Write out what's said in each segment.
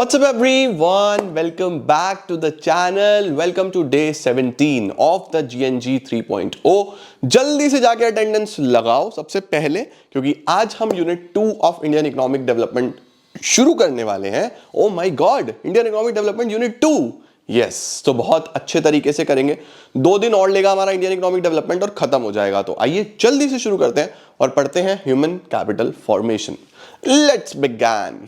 What's up everyone? Welcome back to the channel. Welcome to day 17 of the GNG 3.0. जल्दी से जाके attendance लगाओ सबसे पहले, क्योंकि आज हम unit 2 of Indian economic development शुरू करने वाले हैं। Oh my God, Indian economic development unit 2। Yes, तो बहुत अच्छे तरीके से करेंगे। 2 दिन और लेगा हमारा इंडियन इकोनॉमिक डेवलपमेंट और खत्म हो जाएगा। तो आइए जल्दी से शुरू करते हैं और पढ़ते हैं human capital formation. Let's begin.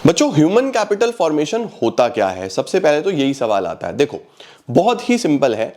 बच्चों, ह्यूमन कैपिटल फॉर्मेशन होता क्या है? सबसे पहले तो यही सवाल आता है। देखो, बहुत ही सिंपल है।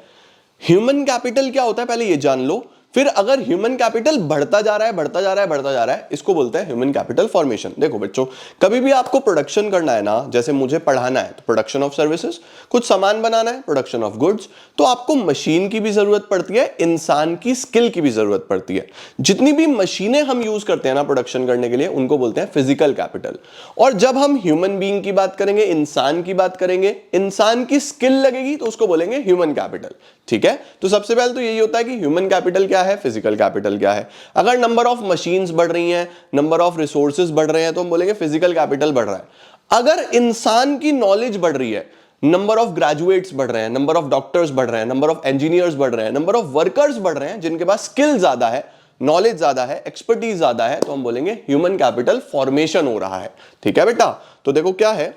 ह्यूमन कैपिटल क्या होता है पहले ये जान लो, फिर अगर ह्यूमन कैपिटल बढ़ता जा रहा है बढ़ता जा रहा है बढ़ता जा रहा है, इसको बोलते हैं ह्यूमन कैपिटल फॉर्मेशन। देखो बच्चों, कभी भी आपको प्रोडक्शन करना है ना, जैसे मुझे पढ़ाना है तो प्रोडक्शन ऑफ सर्विसेज, कुछ सामान बनाना है प्रोडक्शन ऑफ गुड्स, तो आपको मशीन की भी जरूरत पड़ती है, इंसान की स्किल की भी जरूरत पड़ती है। जितनी भी मशीनें हम यूज करते हैं ना प्रोडक्शन करने के लिए, उनको बोलते हैं फिजिकल कैपिटल। और जब हम ह्यूमन बीइंग की बात करेंगे, इंसान की बात करेंगे, इंसान की स्किल लगेगी तो उसको बोलेंगे ह्यूमन कैपिटल। ठीक है, तो सबसे पहले तो यही होता है कि ह्यूमन कैपिटल क्या है, फिजिकल कैपिटल क्या है। अगर नंबर ऑफ मशीन्स बढ़ रही हैं, नंबर ऑफ रिसोर्सेज बढ़ रहे हैं, तो हम बोलेंगे फिजिकल कैपिटल बढ़ रहा है। अगर इंसान की नॉलेज बढ़ रही है, नंबर ऑफ ग्रेजुएट्स बढ़ रहे हैं, नंबर ऑफ डॉक्टर्स बढ़ रहे हैं, नंबर ऑफ इंजीनियर्स बढ़ रहे हैं, नंबर ऑफ वर्कर्स बढ़ रहे हैं जिनके पास स्किल ज्यादा है, नॉलेज ज्यादा है, एक्सपर्टीज ज्यादा है, तो हम बोलेंगे ह्यूमन कैपिटल फॉर्मेशन हो रहा है। ठीक है बेटा, तो देखो क्या है,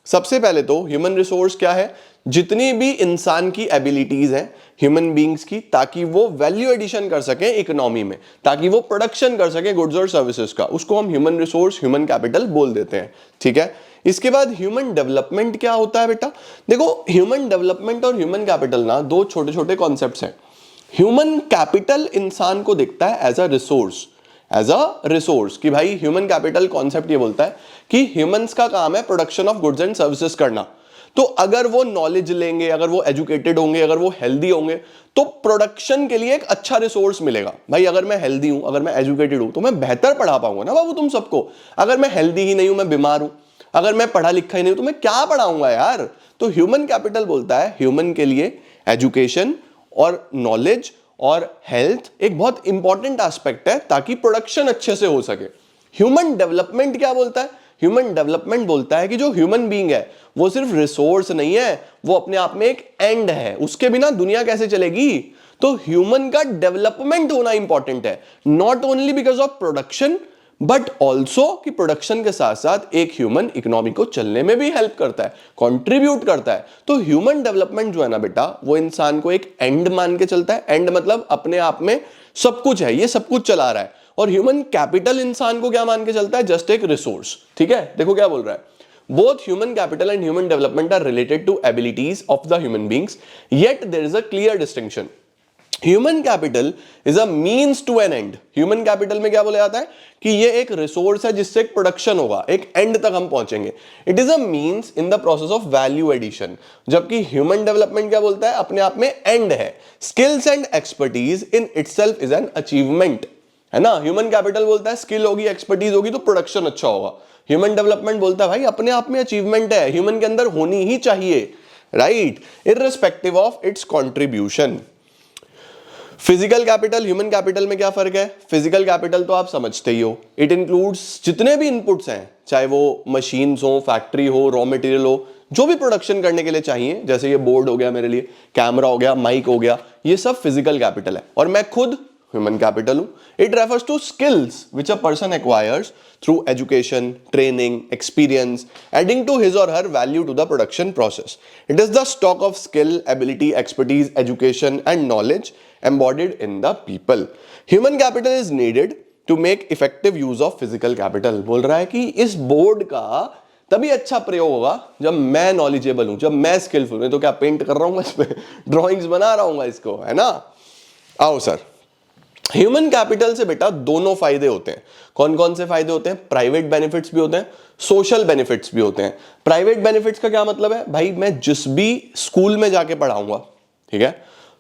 सबसे पहले तो ह्यूमन रिसोर्स क्या है, जितनी भी इंसान की एबिलिटीज हैं ह्यूमन बीइंग्स की, ताकि वो वैल्यू एडिशन कर सके इकोनॉमी में, ताकि वो प्रोडक्शन कर सके गुड्स और सर्विसेज का, उसको हम ह्यूमन रिसोर्स, ह्यूमन कैपिटल बोल देते हैं। ठीक है, इसके बाद ह्यूमन डेवलपमेंट क्या होता है बेटा? देखो, ह्यूमन डेवलपमेंट और ह्यूमन कैपिटल ना दो छोटे छोटे कॉन्सेप्ट्स हैं। ह्यूमन कैपिटल इंसान को देखता है एज अ रिसोर्स, कि भाई ह्यूमन कैपिटल कॉन्सेप्ट ये बोलता है कि ह्यूमंस का काम है production of goods and services करना। तो अगर वो नॉलेज लेंगे, अगर वो एजुकेटेड होंगे, अगर वो हेल्दी होंगे, तो प्रोडक्शन के लिए एक अच्छा रिसोर्स मिलेगा। भाई अगर मैं हेल्दी हूं, अगर मैं एजुकेटेड हूं, तो मैं बेहतर पढ़ा पाऊंगा ना बाबू तुम सबको। अगर मैं हेल्दी ही नहीं हूं, मैं बीमार हूं, अगर मैं पढ़ा लिखा ही नहीं हूं, तो मैं क्या पढ़ाऊंगा यार। तो ह्यूमन कैपिटल बोलता है ह्यूमन के लिए एजुकेशन और नॉलेज और हेल्थ एक बहुत इंपॉर्टेंट एस्पेक्ट है, ताकि प्रोडक्शन अच्छे से हो सके। ह्यूमन डेवलपमेंट क्या बोलता है? ह्यूमन डेवलपमेंट बोलता है कि जो ह्यूमन बीइंग है वो सिर्फ रिसोर्स नहीं है, वो अपने आप में एक एंड है, उसके बिना दुनिया कैसे चलेगी। तो ह्यूमन का डेवलपमेंट होना इंपॉर्टेंट है, not only because of production but also कि प्रोडक्शन के साथ साथ एक ह्यूमन इकोनॉमी को चलने में भी हेल्प करता है, कंट्रीब्यूट करता है। तो ह्यूमन डेवलपमेंट जो है ना बेटा, वो इंसान को एक एंड मान के चलता है। एंड मतलब अपने आप में सब कुछ है, ये सब कुछ चला रहा है। और ह्यूमन कैपिटल इंसान को क्या मान के चलता है? जस्ट एक रिसोर्स। ठीक है, देखो क्या बोल रहा है, both human capital and human development are related to abilities of the human beings, yet there is a clear distinction. Human capital is a means to an end. Human capital में क्या बोला जाता है कि ये एक रिसोर्स है जिससे एक प्रोडक्शन होगा, एक एंड तक हम पहुंचेंगे। It is a means in the process of value addition. जबकि ह्यूमन डेवलपमेंट क्या बोलता है? अपने आप में एंड है। Skills and expertise in itself is an achievement, है ना। ह्यूमन कैपिटल बोलता है स्किल होगी, एक्सपर्टीज होगी तो प्रोडक्शन अच्छा होगा। ह्यूमन डेवलपमेंट बोलता है भाई अपने आप में अचीवमेंट है, ह्यूमन के अंदर होनी ही चाहिए, right, irrespective of its contribution. Physical capital, human capital में क्या फर्क है? फिजिकल कैपिटल तो आप समझते ही हो, इट इंक्लूड्स जितने भी इनपुट्स हैं, चाहे वो मशीन्स हो, फैक्ट्री हो, रॉ मटेरियल हो, जो भी प्रोडक्शन करने के लिए चाहिए। जैसे ये बोर्ड हो गया मेरे लिए, कैमरा हो गया, माइक हो गया, ये सब फिजिकल कैपिटल है। और मैं खुद ह्यूमन कैपिटल हूं। It refers to skills which a person acquires through education, training, experience, adding to his or her value to the production process. It is the stock of skill, ability, expertise, education and knowledge embodied in the people. Human capital is needed to make effective use of physical capital. बोल रहा है कि इस board का तभी अच्छा प्रयोग होगा जब मैं नॉलेजेबल हूं, जब मैं स्किलफुल हूं। तो क्या पेंट कर रहा हूं इस पे, ड्रॉइंग्स बना रहा हूं इसको, है ना। आओ सर, ह्यूमन कैपिटल से बेटा दोनों फायदे होते हैं। कौन कौन से फायदे होते हैं? प्राइवेट बेनिफिट्स भी होते हैं, सोशल बेनिफिट्स भी होते हैं। प्राइवेट बेनिफिट्स का क्या मतलब है? भाई मैं जिस भी स्कूल में जाके पढ़ाऊंगा, ठीक है,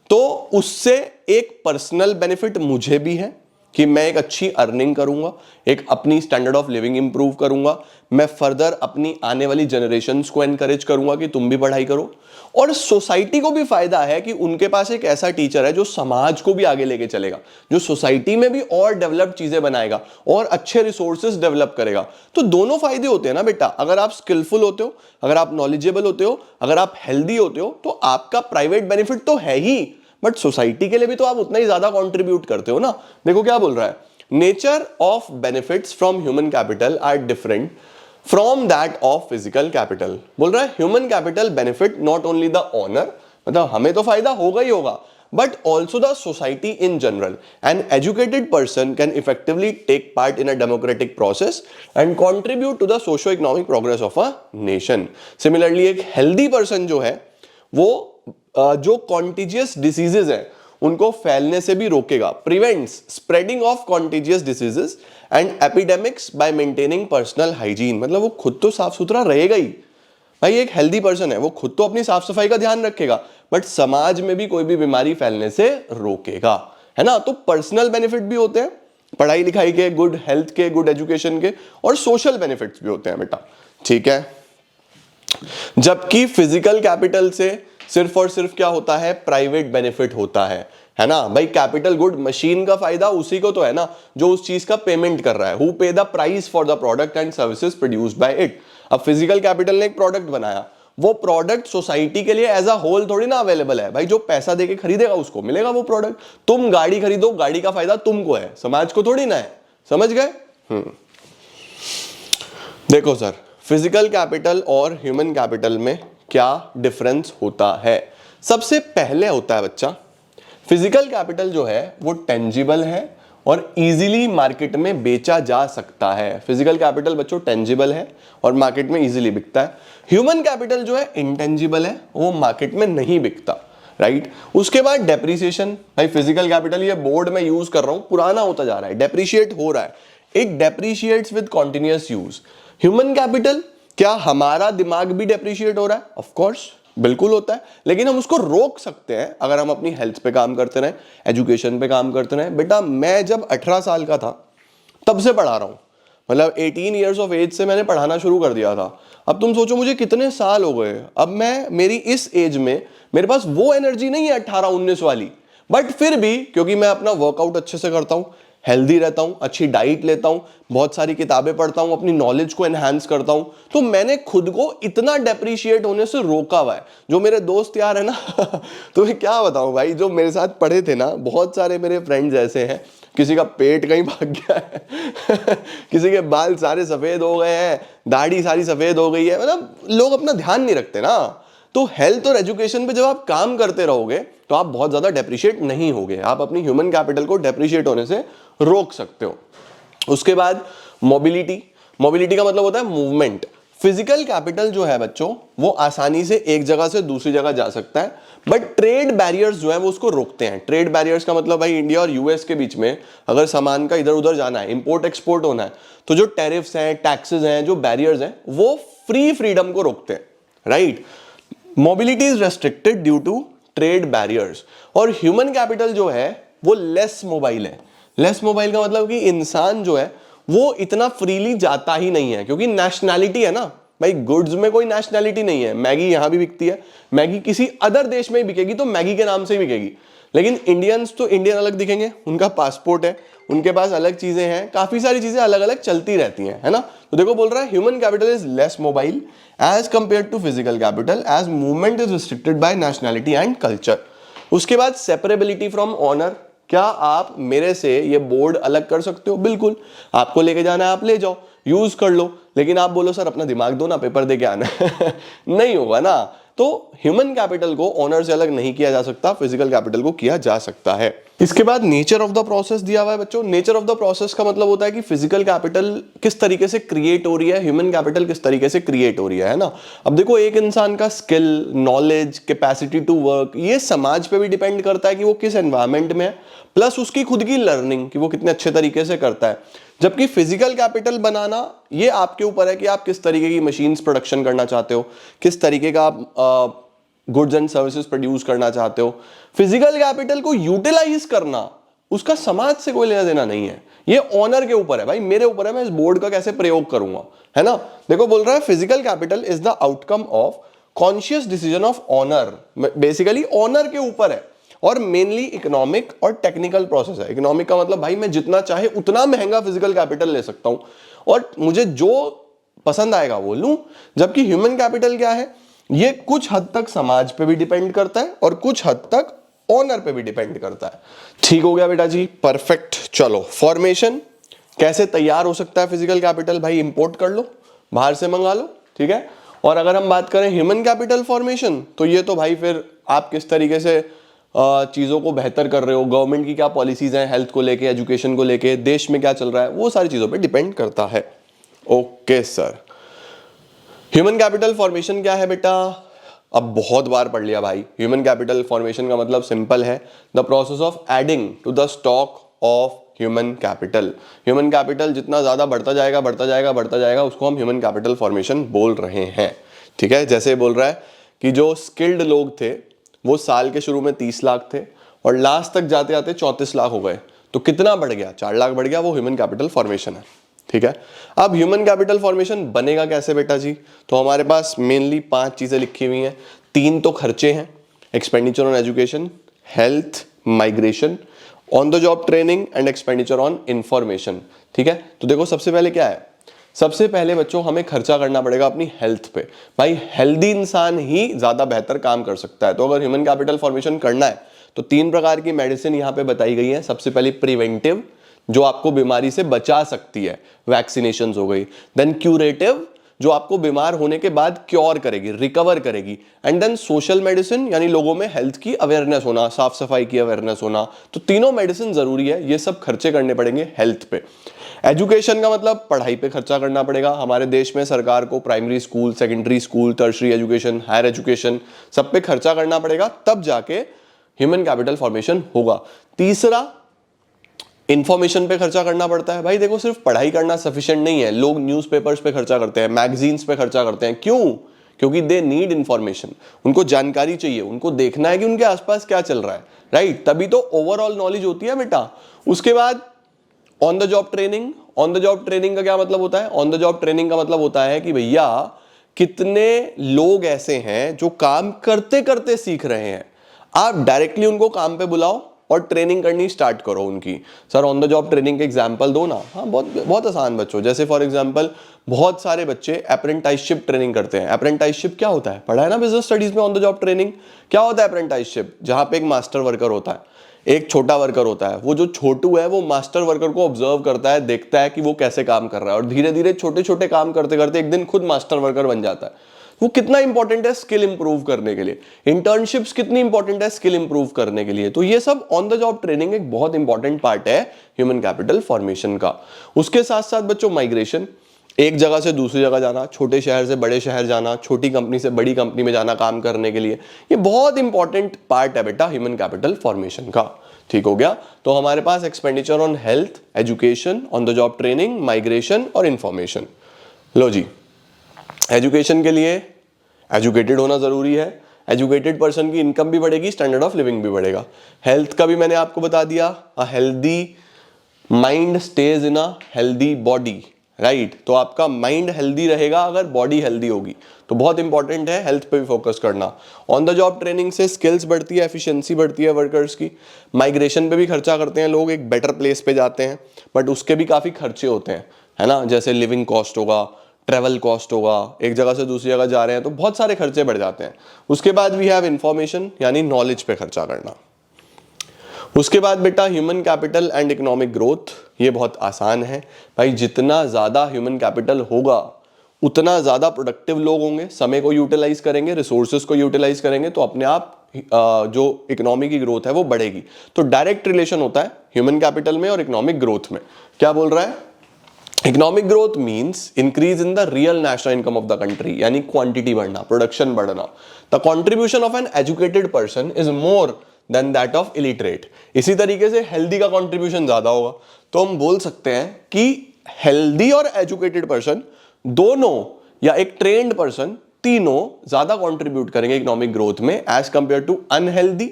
तो उससे एक पर्सनल बेनिफिट मुझे भी है कि मैं एक अच्छी अर्निंग करूंगा, एक अपनी स्टैंडर्ड ऑफ लिविंग इंप्रूव करूंगा, मैं फर्दर अपनी आने वाली जनरेशन्स को एनकरेज करूंगा कि तुम भी पढ़ाई करो, और सोसाइटी को भी फायदा है कि उनके पास एक ऐसा टीचर है जो समाज को भी आगे लेके चलेगा, जो सोसाइटी में भी और डेवलप चीजें बनाएगा और अच्छे रिसोर्सेज डेवलप करेगा। तो दोनों फायदे होते हैं ना बेटा। अगर आप स्किलफुल होते हो, अगर आप नॉलेजेबल होते हो, अगर आप हेल्दी होते हो, तो आपका प्राइवेट बेनिफिट तो है ही, बट सोसाइटी के लिए भी तो आप उतना ही ज्यादा कॉन्ट्रीब्यूट करते हो ना। देखो क्या बोल रहा है, nature of benefits from human capital R different from that of physical capital. बोल रहा है human capital benefit not only the owner, मतलब हमें तो फायदा होगा ही होगा, but also the society in general. An educated person can effectively take part in a democratic process and contribute to the socio-economic progress of a nation. Similarly, एक healthy person जो है वो जो contagious diseases हैं उनको फैलने से भी रोकेगा, prevents spreading of contagious diseases and epidemics by maintaining personal hygiene. मतलब वो खुद तो साफ सुथरा रहेगा ही भाई, एक हेल्दी पर्सन है, वो खुद तो अपनी साफ सफाई का ध्यान रखेगा, बट समाज में भी कोई भी बीमारी फैलने से रोकेगा, है ना। तो पर्सनल बेनिफिट भी होते हैं पढ़ाई लिखाई के, गुड हेल्थ के, गुड एजुकेशन के, और सोशल बेनिफिट्स भी होते हैं बेटा, ठीक है। जबकि फिजिकल कैपिटल से सिर्फ और सिर्फ क्या होता है, प्राइवेट बेनिफिट होता है ना भाई। कैपिटल गुड, मशीन का फायदा उसी को तो है ना जो उस चीज का पेमेंट कर रहा है, हु पे the price for the product and services produced by it. अब फिजिकल कैपिटल ने एक प्रोडक्ट बनाया, वो प्रोडक्ट सोसाइटी के लिए एज अ होल थोड़ी ना अवेलेबल है भाई, जो पैसा देके खरीदेगा उसको मिलेगा वो प्रोडक्ट। तुम गाड़ी खरीदो, गाड़ी का फायदा तुमको है, समाज को थोड़ी ना है, समझ गए। देखो सर, फिजिकल कैपिटल और ह्यूमन कैपिटल में क्या डिफरेंस होता है। सबसे पहले होता है बच्चा, फिजिकल कैपिटल जो है वो टेंजिबल है और इजीली मार्केट में बेचा जा सकता है। फिजिकल कैपिटल बच्चों टेंजिबल है और मार्केट में इजीली बिकता है। ह्यूमन कैपिटल जो है इंटेंजिबल है, वो मार्केट में नहीं बिकता, राइट। उसके बाद डेप्रिसिएशन, भाई फिजिकल कैपिटल ये बोर्ड में यूज कर रहा हूं, पुराना होता जा रहा है, डेप्रिशिएट हो रहा है, it depreciates with continuous use. Human capital, क्या हमारा दिमाग भी डेप्रिशिएट हो रहा है? ऑफ कोर्स बिल्कुल होता है, लेकिन हम उसको रोक सकते हैं अगर हम अपनी हेल्थ पे काम करते रहें, एजुकेशन पे काम करते रहें। बेटा मैं जब 18 साल का था तब से पढ़ा रहा हूं, मतलब 18 ईयर्स ऑफ एज से मैंने पढ़ाना शुरू कर दिया था। अब तुम सोचो मुझे कितने साल हो गए, अब मैं मेरी इस एज में मेरे पास वो एनर्जी नहीं है 18-19 वाली, बट फिर भी क्योंकि मैं अपना वर्कआउट अच्छे से करता हूं, हेल्दी रहता हूं, अच्छी डाइट लेता हूं, बहुत सारी किताबें पढ़ता हूं, अपनी नॉलेज को एनहांस करता हूं, तो मैंने खुद को इतना डेप्रिशिएट होने से रोका हुआ है। जो मेरे दोस्त यार है ना तो मैं क्या बताऊं भाई, जो मेरे साथ पढ़े थे ना, बहुत सारे मेरे फ्रेंड्स ऐसे हैं, किसी का पेट कहीं भाग गया है किसी के बाल सारे सफेद हो गए हैं, दाढ़ी सारी सफेद हो गई है, मतलब लोग अपना ध्यान नहीं रखते ना। तो हेल्थ और एजुकेशन पे जब आप काम करते रहोगे तो आप बहुत ज्यादा डेप्रिशिएट नहीं होगे, आप अपनी ह्यूमन कैपिटल को डेप्रिशिएट होने से रोक सकते हो। उसके बाद मोबिलिटी, मोबिलिटी का मतलब होता है मूवमेंट। फिजिकल कैपिटल जो है बच्चों वो आसानी से एक जगह से दूसरी जगह जा सकता है, बट ट्रेड बैरियर्स जो है वो उसको रोकते हैं। ट्रेड बैरियर्स का मतलब भाई इंडिया और यूएस के बीच में अगर सामान का इधर उधर जाना है, इंपोर्ट एक्सपोर्ट होना है, तो जो टैरिफ्स हैं, टैक्सेस हैं, जो बैरियर्स हैं, वो फ्रीडम को रोकते हैं, right. Mobility is restricted due to trade barriers. और ह्यूमन कैपिटल जो है वो लेस मोबाइल है। लेस मोबाइल का मतलब कि इंसान जो है वो इतना फ्रीली जाता ही नहीं है, क्योंकि नेशनैलिटी है ना भाई, गुड्स में कोई नेशनैलिटी नहीं है। मैगी यहां भी बिकती है, मैगी किसी अदर देश में ही बिकेगी तो मैगी के नाम से ही बिकेगी, लेकिन इंडियंस तो इंडियन अलग दिखेंगे, उनका पासपोर्ट है, उनके पास अलग चीजें हैं, काफी सारी चीजें अलग अलग चलती रहती हैं, है ना। तो देखो बोल रहा है human capital is less mobile as compare to physical capital as movement is restricted by nationality and culture. उसके बाद सेपरेबिलिटी फ्रॉम ऑनर, क्या आप मेरे से ये बोर्ड अलग कर सकते हो? बिल्कुल, आपको लेके जाना है आप ले जाओ, यूज कर लो, लेकिन आप बोलो सर अपना दिमाग दो ना, पेपर दे के आना नहीं होगा ना। तो ह्यूमन कैपिटल को ऑनर से अलग नहीं किया जा सकता, फिजिकल कैपिटल को किया जा सकता है। इसके बाद नेचर ऑफ द प्रोसेस दिया हुआ है बच्चों। नेचर ऑफ द प्रोसेस का मतलब होता है कि फिजिकल कैपिटल किस तरीके से क्रिएट हो रही है, ह्यूमन कैपिटल किस तरीके से क्रिएट हो रही है ना। अब देखो एक इंसान का skill, knowledge, capacity to work, ये समाज पे भी डिपेंड करता है कि वो किस एनवायरमेंट में है, प्लस उसकी खुद की लर्निंग कि वो कितने अच्छे तरीके से करता है। जबकि फिजिकल कैपिटल बनाना ये आपके ऊपर है कि आप किस तरीके की मशीन्स प्रोडक्शन करना चाहते हो, किस तरीके का आप गुड्स एंड सर्विसेज प्रोड्यूस करना चाहते हो। फिजिकल कैपिटल को यूटिलाइज करना उसका समाज से कोई लेना देना नहीं है। ये ऑनर के ऊपर है भाई, मेरे ऊपर है, मैं इस बोर्ड का कैसे प्रयोग करूंगा, है ना। देखो बोल रहा है physical capital is the outcome of conscious decision of owner, basically owner के ऊपर है और मेनली इकोनॉमिक और टेक्निकल प्रोसेस है। इकोनॉमिक का मतलब भाई मैं जितना चाहे उतना महंगा फिजिकल कैपिटल ले सकता हूं और मुझे जो पसंद आएगा वो लूं। जबकि ह्यूमन कैपिटल क्या है, ये कुछ हद तक समाज पे भी डिपेंड करता है और कुछ हद तक ओनर पे भी डिपेंड करता है। ठीक हो गया बेटा जी, परफेक्ट। चलो फॉर्मेशन कैसे तैयार हो सकता है फिजिकल कैपिटल, भाई इंपोर्ट कर लो, बाहर से मंगा लो, ठीक है। और अगर हम बात करें ह्यूमन कैपिटल फॉर्मेशन, तो ये तो भाई फिर आप किस तरीके से चीज़ों को बेहतर कर रहे हो, गवर्नमेंट की क्या पॉलिसीज हैं हेल्थ को लेके, एजुकेशन को लेके, देश में क्या चल रहा है, वो सारी चीज़ों पे डिपेंड करता है। Okay sir, human capital formation क्या है बेटा, अब बहुत बार पढ़ लिया भाई। ह्यूमन कैपिटल फॉर्मेशन का मतलब सिंपल है, the process of adding to the stock of human capital. Human capital जितना ज़्यादा बढ़ता जाएगा बढ़ता जाएगा बढ़ता जाएगा, उसको हम ह्यूमन कैपिटल फॉर्मेशन बोल रहे हैं, ठीक है। जैसे बोल रहा है कि जो स्किल्ड लोग थे वो साल के शुरू में 30 लाख थे और लास्ट तक जाते जाते 34 लाख हो गए, तो कितना बढ़ गया, 4 लाख बढ़ गया, वो ह्यूमन कैपिटल फॉर्मेशन है, ठीक है। अब ह्यूमन कैपिटल फॉर्मेशन बनेगा कैसे बेटा जी, तो हमारे पास मेनली 5 चीजें लिखी हुई हैं। 3 तो खर्चे हैं, expenditure on education, health, migration, on the job training and expenditure on information, ठीक है। तो देखो सबसे पहले क्या है, सबसे पहले बच्चों हमें खर्चा करना पड़ेगा अपनी हेल्थ पे। भाई हेल्दी इंसान ही ज्यादा बेहतर काम कर सकता है। तो अगर ह्यूमन कैपिटल फॉर्मेशन करना है तो 3 प्रकार की मेडिसिन यहाँ पे बताई गई है। सबसे पहले प्रिवेंटिव, जो आपको बीमारी से बचा सकती है, वैक्सीनेशन हो गई। देन क्यूरेटिव, जो आपको बीमार होने के बाद क्योर करेगी, रिकवर करेगी। एंड देन सोशल मेडिसिन, यानी लोगों में हेल्थ की अवेयरनेस होना, साफ सफाई की अवेयरनेस होना। तो तीनों मेडिसिन जरूरी है, ये सब खर्चे करने पड़ेंगे हेल्थ पे। एजुकेशन का मतलब पढ़ाई पे खर्चा करना पड़ेगा। हमारे देश में सरकार को primary school, secondary school, tertiary education, higher education, सब पे खर्चा करना पड़ेगा, तब जाके ह्यूमन कैपिटल फॉर्मेशन होगा। तीसरा, इंफॉर्मेशन पे खर्चा करना पड़ता है। भाई देखो सिर्फ पढ़ाई करना सफिशिएंट नहीं है, लोग न्यूज़पेपर्स पे खर्चा करते हैं, मैगजीन्स पे खर्चा करते हैं। क्यों? क्योंकि दे नीड इंफॉर्मेशन, उनको जानकारी चाहिए, उनको देखना है कि उनके आसपास क्या चल रहा है, राइट। तभी तो ओवरऑल नॉलेज होती है बेटा। उसके बाद on the job training. On the job training का क्या मतलब होता है, ऑन द जॉब ट्रेनिंग का मतलब होता है कि भैया कितने लोग ऐसे हैं जो काम करते करते सीख रहे हैं, आप डायरेक्टली उनको काम पे बुलाओ और ट्रेनिंग करनी स्टार्ट करो उनकी। Sir on the job training के एग्जांपल दो ना। हाँ, बहुत बहुत आसान बच्चों, जैसे फॉर एग्जांपल बहुत सारे बच्चे अप्रेंटिसशिप ट्रेनिंग करते हैं। अप्रेंटिसशिप क्या होता है, पढ़ा है ना बिजनेस स्टडीज में ऑन द जॉब ट्रेनिंग। क्या होता है अप्रेंटिसशिप, जहां पे एक मास्टर वर्कर होता है, एक छोटा वर्कर होता है। वो जो छोटू है वो मास्टर वर्कर को ऑब्जर्व करता है, देखता है कि वो कैसे काम कर रहा है और धीरे धीरे छोटे छोटे काम करते करते एक दिन खुद मास्टर वर्कर बन जाता है। वो कितना इंपॉर्टेंट है स्किल इंप्रूव करने के लिए। इंटर्नशिप्स कितनी इंपॉर्टेंट है स्किल इंप्रूव करने के लिए। तो ये सब ऑन द जॉब ट्रेनिंग एक बहुत इंपॉर्टेंट पार्ट है ह्यूमन कैपिटल फॉर्मेशन का। उसके साथ साथ बच्चों माइग्रेशन, एक जगह से दूसरी जगह जाना, छोटे शहर से बड़े शहर जाना, छोटी कंपनी से बड़ी कंपनी में जाना काम करने के लिए, ये बहुत इंपॉर्टेंट पार्ट है बेटा ह्यूमन कैपिटल फॉर्मेशन का। ठीक हो गया। तो हमारे पास expenditure on health, education, on the job training, migration और इंफॉर्मेशन। लो जी, एजुकेशन के लिए एजुकेटेड होना जरूरी है। एजुकेटेड पर्सन की इनकम भी बढ़ेगी, स्टैंडर्ड ऑफ लिविंग भी बढ़ेगा। हेल्थ का भी मैंने आपको बता दिया, a healthy mind stage in a healthy body, right. तो आपका माइंड हेल्दी रहेगा अगर बॉडी हेल्दी होगी। तो बहुत इंपॉर्टेंट है हेल्थ पे भी फोकस करना। ऑन द जॉब ट्रेनिंग से स्किल्स बढ़ती है, एफिशिएंसी बढ़ती है वर्कर्स की। माइग्रेशन पे भी खर्चा करते हैं लोग, एक बेटर प्लेस पे जाते हैं, बट उसके भी काफी खर्चे होते हैं, है ना। जैसे लिविंग कॉस्ट होगा, ट्रेवल कॉस्ट होगा, एक जगह से दूसरी जगह जा रहे हैं तो बहुत सारे खर्चे बढ़ जाते हैं। उसके बाद वी हैव इंफॉर्मेशन, यानी नॉलेज पे खर्चा करना। उसके बाद बेटा human capital and economic growth, ये बहुत आसान है भाई। जितना ज्यादा ह्यूमन कैपिटल होगा उतना ज्यादा प्रोडक्टिव लोग होंगे, समय को यूटिलाइज करेंगे, रिसोर्सेज को यूटिलाइज करेंगे, तो अपने आप जो इकोनॉमी की ग्रोथ है वो बढ़ेगी। तो डायरेक्ट रिलेशन होता है ह्यूमन कैपिटल में और इकोनॉमिक ग्रोथ में। क्या बोल रहा है, economic growth means increase in the real national income of the country, यानी क्वांटिटी बढ़ना, प्रोडक्शन बढ़ना। The contribution of an educated person is more than that of illiterate. इसी तरीके से हेल्दी का कॉन्ट्रीब्यूशन ज्यादा होगा। तो हम बोल सकते हैं कि हेल्दी और एजुकेटेड पर्सन दोनों, या एक ट्रेन्ड पर्सन, तीनों ज्यादा कंट्रीब्यूट करेंगे इकोनॉमिक ग्रोथ में as compare to unhealthy,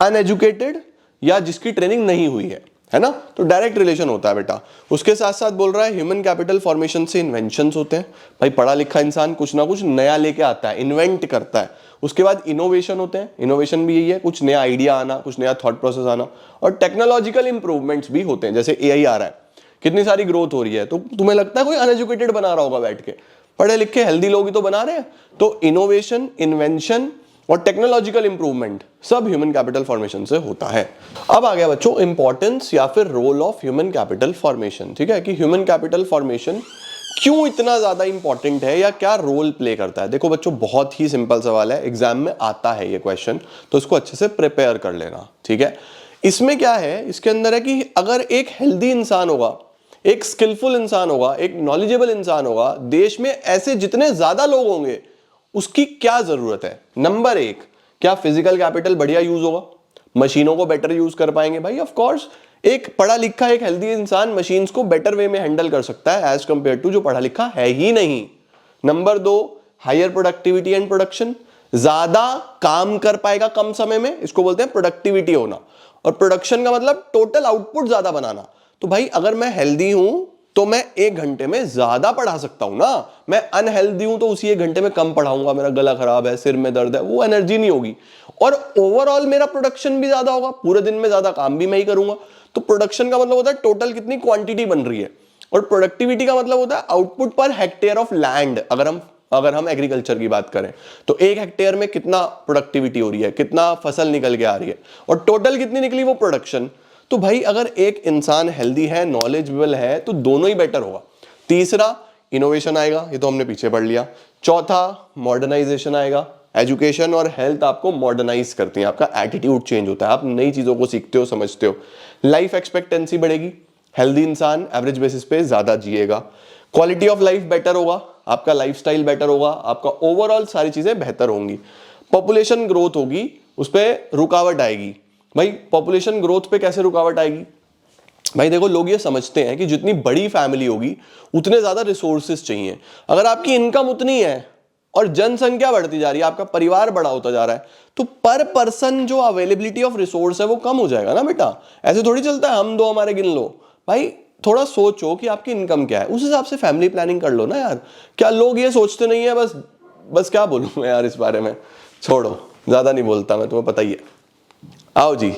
uneducated या जिसकी ट्रेनिंग नहीं हुई है ना, तो डायरेक्ट रिलेशन होता है बेटा। उसके साथ साथ बोल रहा है ह्यूमन कैपिटल फॉर्मेशन से इन्वेंशंस होते हैं, भाई पढ़ा लिखा इंसान कुछ ना कुछ नया लेके आता है, इन्वेंट करता है। उसके बाद इनोवेशन होते हैं, इनोवेशन भी यही है, कुछ नया आइडिया आना, कुछ नया थॉट प्रोसेस आना। और टेक्नोलॉजिकल इंप्रूवमेंट्स भी होते हैं, जैसे एआई आ रहा है, कितनी सारी ग्रोथ हो रही है, तो तुम्हें लगता है कोई अनएजुकेटेड बना रहा होगा बैठ के? पढ़े लिखे हेल्दी लोग ही तो बना रहे हैं। तो इनोवेशन, इन्वेंशन और टेक्नोलॉजिकल इंप्रूवमेंट सब ह्यूमन कैपिटल फॉर्मेशन से होता है। अब आ गया बच्चों इंपॉर्टेंस या फिर role of human capital formation. ठीक है, कि ह्यूमन कैपिटल फॉर्मेशन क्यों इतना ज्यादा इंपॉर्टेंट है या क्या रोल प्ले करता है। देखो बच्चों, बहुत ही सिंपल सवाल है, एग्जाम में आता है ये क्वेश्चन, तो इसको अच्छे से प्रिपेयर कर लेना। ठीक है, इसमें क्या है, इसके अंदर है कि अगर एक हेल्दी इंसान होगा, एक स्किलफुल इंसान होगा, एक नॉलेजेबल इंसान होगा, देश में ऐसे जितने ज्यादा लोग होंगे उसकी क्या जरूरत है। नंबर एक, क्या फिजिकल कैपिटल बढ़िया यूज होगा, मशीनों को बेटर यूज कर पाएंगे। भाई ऑफ कोर्स एक पढ़ा लिखा एक हेल्दी इंसान मशीन्स को बेटर वे में हैंडल कर सकता है एज कंपेयर टू जो पढ़ा लिखा है ही नहीं। नंबर दो, हायर प्रोडक्टिविटी एंड प्रोडक्शन, ज्यादा काम कर पाएगा कम समय में, इसको बोलते हैं प्रोडक्टिविटी होना। और प्रोडक्शन का मतलब टोटल आउटपुट ज्यादा बनाना। तो भाई अगर मैं हेल्दी हूं तो मैं 1 घंटे में ज्यादा पढ़ा सकता हूं ना, मैं अनहेल्दी हूं तो उसी 1 घंटे में कम पढ़ाऊंगा, मेरा गला खराब है, सिर में दर्द है, वो एनर्जी नहीं होगी। और ओवरऑल मेरा प्रोडक्शन भी ज्यादा होगा, पूरे दिन में ज्यादा काम भी मैं ही करूंगा। तो प्रोडक्शन का मतलब होता है टोटल कितनी क्वांटिटी बन रही है, और प्रोडक्टिविटी का मतलब होता है output per hectare of land. अगर हम एग्रीकल्चर की बात करें तो 1 हेक्टेयर में कितना प्रोडक्टिविटी हो रही है, कितना फसल निकल के आ रही है, और टोटल कितनी निकली वो प्रोडक्शन। तो भाई अगर एक इंसान हेल्दी है, नॉलेजेबल है, तो दोनों ही बेटर होगा। तीसरा, इनोवेशन आएगा, ये तो हमने पीछे पढ़ लिया। चौथा, मॉडर्नाइजेशन आएगा। एजुकेशन और हेल्थ आपको मॉडर्नाइज करती है, आपका एटीट्यूड चेंज होता है, आप नई चीजों को सीखते हो, समझते हो। लाइफ एक्सपेक्टेंसी बढ़ेगी, हेल्दी इंसान एवरेज बेसिस पे ज्यादा जिएगा। क्वालिटी ऑफ लाइफ बेटर होगा, आपका लाइफस्टाइल बेटर होगा, आपका ओवरऑल सारी चीजें बेहतर होंगी। पॉपुलेशन ग्रोथ होगी, उस पर रुकावट आएगी। भाई पॉपुलेशन ग्रोथ पे कैसे रुकावट आएगी? भाई देखो, लोग ये समझते हैं कि जितनी बड़ी फैमिली होगी उतने ज्यादा रिसोर्सेज चाहिए। अगर आपकी इनकम उतनी है और जनसंख्या बढ़ती जा रही है, आपका परिवार बड़ा होता जा रहा है, तो पर पर्सन जो अवेलेबिलिटी ऑफ रिसोर्स है वो कम हो जाएगा ना बेटा। ऐसे थोड़ी चलता है हम दो हमारे गिन लो। भाई थोड़ा सोचो कि आपकी इनकम क्या है, उस हिसाब से फैमिली प्लानिंग कर लो ना यार। क्या लोग ये सोचते नहीं है? बस क्या बोलूं मैं यार इस बारे में, छोड़ो, ज्यादा नहीं बोलता मैं, तुम्हें पता ही है। आओ जी,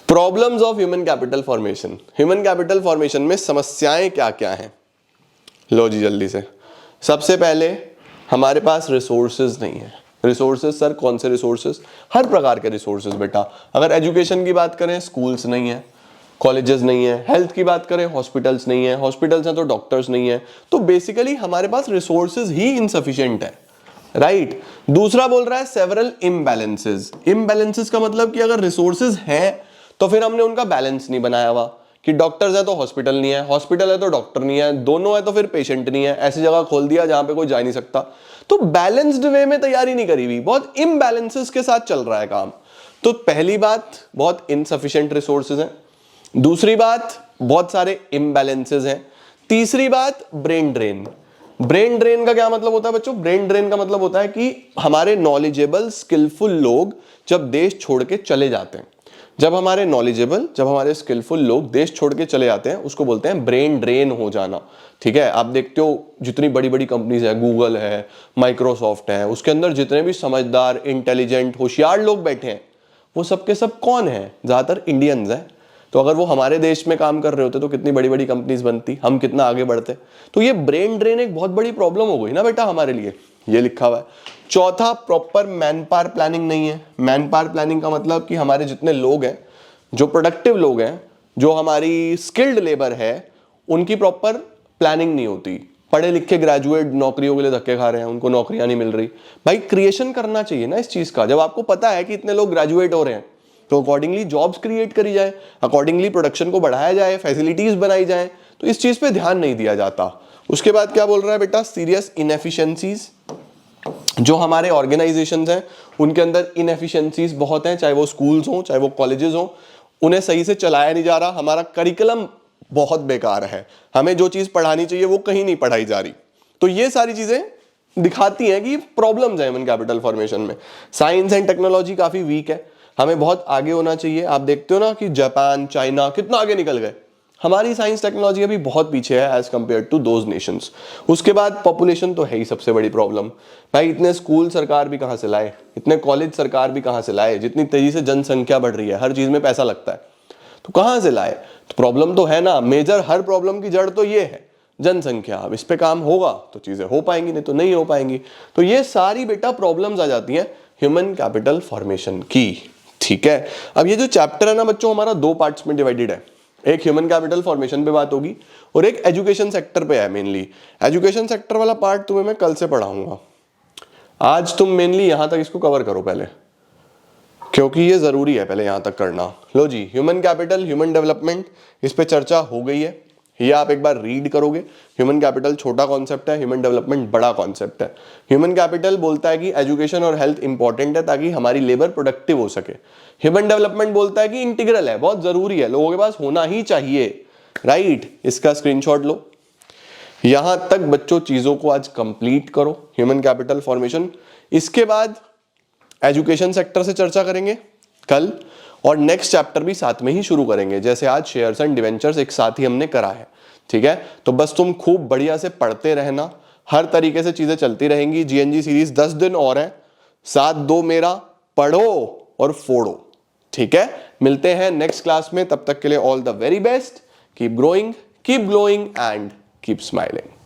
problems of human capital formation. Human capital formation में समस्याएं क्या क्या हैं? लो जी जल्दी से। सबसे पहले, हमारे पास रिसोर्सेज नहीं है। रिसोर्सेज सर कौन से रिसोर्सेज? हर प्रकार के रिसोर्सेज बेटा। अगर एजुकेशन की बात करें, स्कूल्स नहीं है, कॉलेजेस नहीं है। हेल्थ की बात करें, हॉस्पिटल्स नहीं है, हॉस्पिटल्स हैं तो डॉक्टर्स नहीं है। तो बेसिकली हमारे पास रिसोर्सेज ही इनसफिशिएंट है, राइट। दूसरा बोल रहा है सेवरल इम्बैलेंसेस। इम्बैलेंसेस का मतलब कि अगर रिसोर्सेज हैं तो फिर हमने उनका बैलेंस नहीं बनाया हुआ, कि डॉक्टर्स है तो हॉस्पिटल नहीं है, हॉस्पिटल है तो डॉक्टर नहीं है, दोनों है तो फिर पेशेंट नहीं है, ऐसी जगह खोल दिया जहां पे कोई जा नहीं सकता। तो बैलेंस्ड वे में तैयारी नहीं करी हुई, बहुत इम्बैलेंसेस के साथ चल रहा है काम। तो पहली बात, बहुत इनसफिशिएंट रिसोर्सेज हैं। दूसरी बात, बहुत सारे इम्बैलेंसेस हैं। तीसरी बात, ब्रेन ड्रेन। ब्रेन ड्रेन का क्या मतलब होता है बच्चों? ब्रेन ड्रेन का मतलब होता है कि हमारे नॉलेजेबल स्किलफुल लोग जब देश छोड़ के चले जाते हैं, जब हमारे स्किलफुल लोग देश छोड़ के चले जाते हैं, उसको बोलते हैं ब्रेन ड्रेन हो जाना। ठीक है, आप देखते हो जितनी बड़ी बड़ी कंपनीज है, गूगल है, माइक्रोसॉफ्ट है, उसके अंदर जितने भी समझदार, इंटेलिजेंट, होशियार लोग बैठे हैं, वो सब के सब कौन है? ज्यादातर इंडियंस हैं। तो अगर वो हमारे देश में काम कर रहे होते तो कितनी बड़ी बड़ी कंपनीज बनती, हम कितना आगे बढ़ते। तो ये ब्रेन ड्रेन एक बहुत बड़ी प्रॉब्लम हो गई ना बेटा हमारे लिए, ये लिखा हुआ है। चौथा, प्रॉपर मैन पावर प्लानिंग नहीं है। मैन पावर प्लानिंग का मतलब कि हमारे जितने लोग हैं, जो प्रोडक्टिव लोग हैं, जो हमारी स्किल्ड लेबर है, उनकी प्रॉपर प्लानिंग नहीं होती। पढ़े लिखे ग्रेजुएट नौकरियों के लिए धक्के खा रहे हैं, उनको नौकरियां नहीं मिल रही। भाई क्रिएशन करना चाहिए ना इस चीज का। जब आपको पता है कि इतने लोग ग्रेजुएट हो रहे हैं तो अकॉर्डिंगली जॉब्स क्रिएट करी जाए, अकॉर्डिंगली प्रोडक्शन को बढ़ाया जाए, फैसिलिटीज बनाई जाए। तो इस चीज पे ध्यान नहीं दिया जाता। उसके बाद क्या बोल रहा है बेटा? Serious inefficiencies. जो हमारे ऑर्गेनाइजेशंस हैं उनके अंदर इनएफिशिएंसीज बहुत हैं, चाहे वो स्कूल्स हो, चाहे वो कॉलेजेस हो, उन्हें सही से चलाया नहीं जा रहा। हमारा करिकुलम बहुत बेकार है, हमें जो चीज पढ़ानी चाहिए वो कहीं नहीं पढ़ाई जा रही। तो ये सारी चीजें दिखाती हैं कि प्रॉब्लम्स हैं ह्यूमन कैपिटल फॉर्मेशन में। साइंस एंड टेक्नोलॉजी काफी वीक है। हमें बहुत आगे होना चाहिए। आप देखते हो ना कि जापान, चाइना कितना आगे निकल गए। हमारी साइंस टेक्नोलॉजी अभी बहुत पीछे है as compare to those nations. उसके बाद पॉपुलेशन तो है ही सबसे बड़ी प्रॉब्लम। भाई इतने स्कूल सरकार भी कहाँ से लाए, इतने कॉलेज सरकार भी कहाँ से लाए, जितनी तेजी से जनसंख्या बढ़ रही है, हर चीज में पैसा लगता है, तो कहाँ से लाए। तो प्रॉब्लम तो है ना, मेजर हर प्रॉब्लम की जड़ तो ये है जनसंख्या। अब इस पे काम होगा तो चीजें हो पाएंगी, नहीं तो नहीं हो पाएंगी। तो ये सारी बेटा प्रॉब्लम्स आ जाती हैं ह्यूमन कैपिटल फॉर्मेशन की। ठीक है, अब ये जो चैप्टर है ना बच्चों हमारा दो पार्ट्स में डिवाइडेड है। एक ह्यूमन कैपिटल फॉर्मेशन पे बात होगी और एक एजुकेशन सेक्टर पे है मेनली। एजुकेशन सेक्टर वाला पार्ट तुम्हें मैं कल से पढ़ाऊंगा। आज तुम मेनली यहां तक इसको कवर करो पहले, क्योंकि ये जरूरी है पहले यहां तक करना। लो जी, ह्यूमन कैपिटल, ह्यूमन डेवलपमेंट, इस पे चर्चा हो गई है। ये आप एक बार रीड करोगे। ह्यूमन कैपिटल छोटा कॉन्सेप्ट है, ह्यूमन डेवलपमेंट बड़ा कॉन्सेप्ट है। ह्यूमन कैपिटल बोलता है कि एजुकेशन और हेल्थ इंपॉर्टेंट है ताकि हमारी लेबर प्रोडक्टिव हो सके। ह्यूमन डेवलपमेंट बोलता है कि इंटीग्रल है, बहुत जरूरी है, लोगों के पास होना ही चाहिए। राइट, इसका स्क्रीनशॉट लो। यहां तक बच्चों चीजों को आज कंप्लीट करो, ह्यूमन कैपिटल फॉर्मेशन। इसके बाद एजुकेशन सेक्टर से चर्चा करेंगे कल, और नेक्स्ट चैप्टर भी साथ में ही शुरू करेंगे, जैसे आज शेयर्स एंड डिवेंचर्स एक साथ ही हमने करा है। ठीक है, तो बस तुम खूब बढ़िया से पढ़ते रहना, हर तरीके से चीजें चलती रहेंगी। जीएनजी सीरीज 10 दिन और है, साथ दो मेरा, पढ़ो और फोड़ो। ठीक है, मिलते हैं नेक्स्ट क्लास में, तब तक के लिए all the very best. Keep growing, keep glowing and keep smiling.